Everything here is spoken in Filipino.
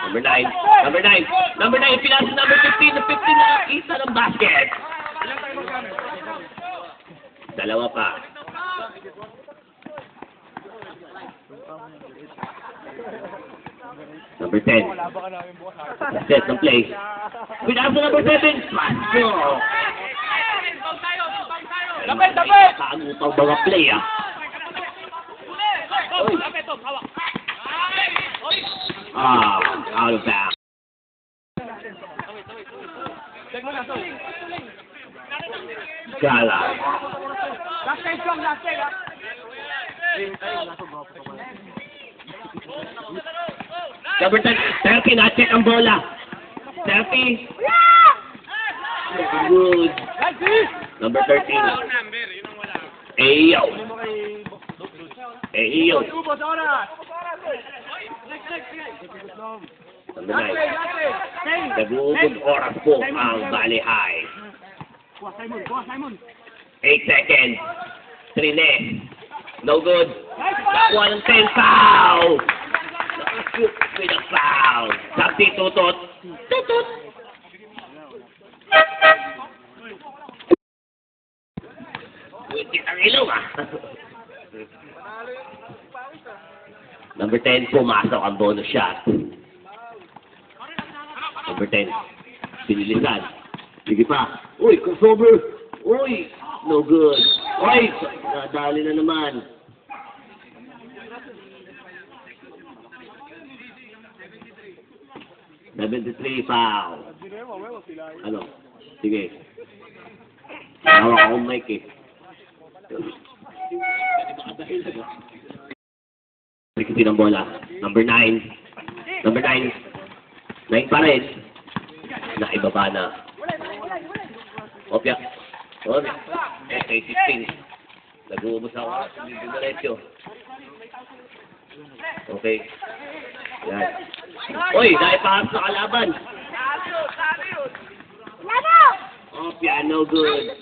Number 9. Number 9, pinasa number 15. Na 15 na nakita ng basket. Dalawa pa. Number 10. Set ng play. Pinasa number 7. Pasok. Lapit! Kaagutang mga play, ah. Out of bounds. Gala. Number 30, na-check ang bola. 30. Good. Number 13. Ayo. Number 9. Nag-uubos oras po ang Valley High. 8 seconds. Trine. No good. Nakuha ng 10 foul. Nakashoot with a foul. Sabi tutot. Tutot. Wikit ang ilong, ah. Number 10, pumasok ang bonus shot. Number 10, pinilisan. Sige pa. Uy, crossover. Uy, no good. Uy, nadali na naman. $73 foul. Ano? Sige. Hawak akong mic, eh. Rikitin ang bola. Number 9. Number 9. 9 pa rin. Naibaba na. Opya. Opya. Okay, 16. Nag-uubos ako. Hindi diretso. Okay. Yan. Uy, naipahas na kalaban. Opya, no good.